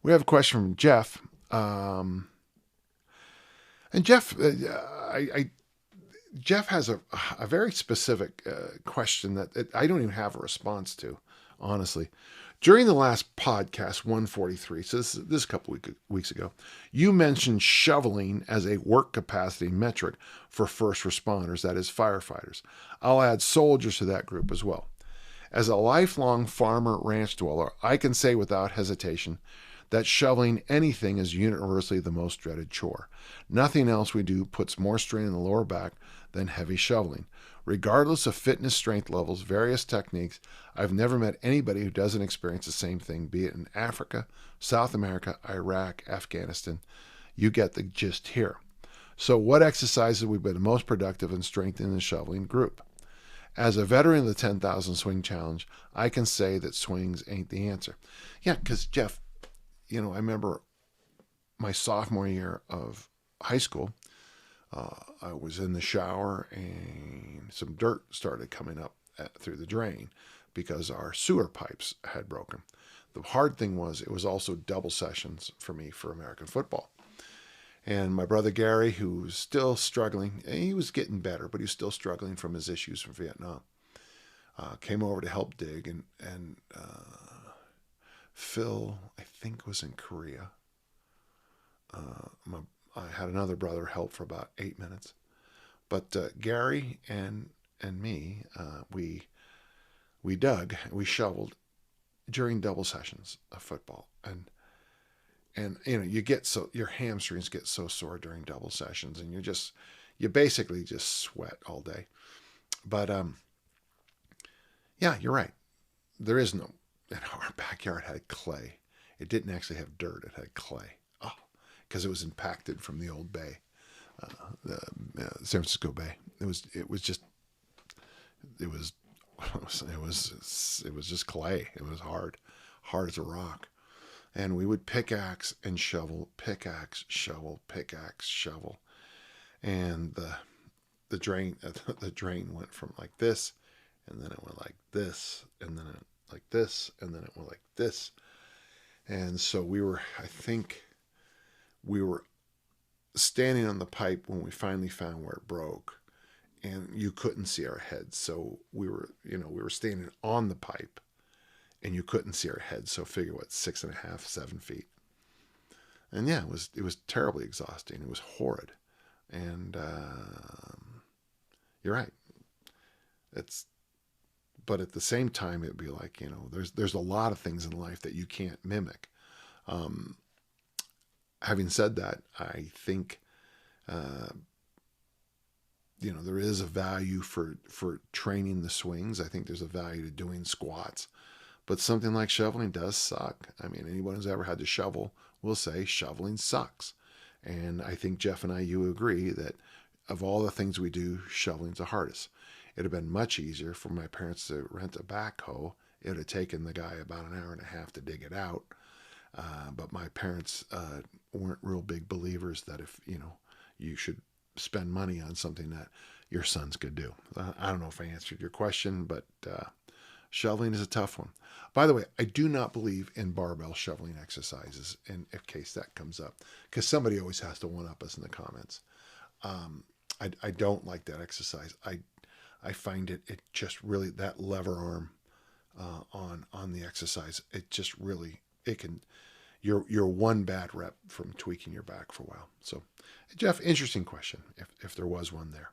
We have a question from Jeff. And Jeff, Jeff has a very specific question that I don't even have a response to, honestly. During the last podcast, 143, so this is a couple weeks ago, you mentioned shoveling as a work capacity metric for first responders, that is, firefighters. I'll add soldiers to that group as well. As a lifelong farmer ranch dweller, I can say without hesitation that shoveling anything is universally the most dreaded chore. Nothing else we do puts more strain on the lower back than heavy shoveling. Regardless of fitness, strength levels, various techniques, I've never met anybody who doesn't experience the same thing, be it in Africa, South America, Iraq, Afghanistan. You get the gist here. So what exercises have been most productive in strengthening the shoveling group? As a veteran of the 10,000 swing challenge, I can say that swings ain't the answer. Yeah, because Jeff, I remember my sophomore year of high school, I was in the shower and some dirt started coming up through the drain because our sewer pipes had broken. The hard thing was it was also double sessions for me for American football. And my brother Gary, who was still struggling, he was getting better, but he was still struggling from his issues from Vietnam, came over to help dig. And Phil, I think, was in Korea. I had another brother help for about 8 minutes. But Gary and me, we dug, we shoveled during double sessions of football. And you get your hamstrings get so sore during double sessions, and you basically just sweat all day. But yeah, you're right. There is no. And our backyard had clay. It didn't actually have dirt. It had clay. Oh, because it was impacted from the old bay, the San Francisco Bay. It was just clay. It was hard as a rock. And we would pickaxe and shovel, pickaxe, shovel, pickaxe, shovel. And the drain went from like this, and then it went like this, and then it like this, and then it went like this. And so I think we were standing on the pipe when we finally found where it broke, and you couldn't see our heads. So we were standing on the pipe, and you couldn't see our heads. So figure what, 6.5, 7 feet. And yeah, it was terribly exhausting. It was horrid. And you're right. But at the same time, it'd be like, there's a lot of things in life that you can't mimic. Having said that, I think, there is a value for training the swings. I think there's a value to doing squats. But something like shoveling does suck. I mean, anyone who's ever had to shovel will say shoveling sucks. And I think Jeff and you agree that of all the things we do, shoveling's the hardest. It would have been much easier for my parents to rent a backhoe. It would have taken the guy about an hour and a half to dig it out. But my parents weren't real big believers that if, you should spend money on something that your sons could do. I don't know if I answered your question, but shoveling is a tough one. By the way, I do not believe in barbell shoveling exercises in case that comes up, because somebody always has to one-up us in the comments. I don't like that exercise. I find it just really, that lever arm on the exercise, it just really, you're one bad rep from tweaking your back for a while. So, Jeff, interesting question, if there was one there.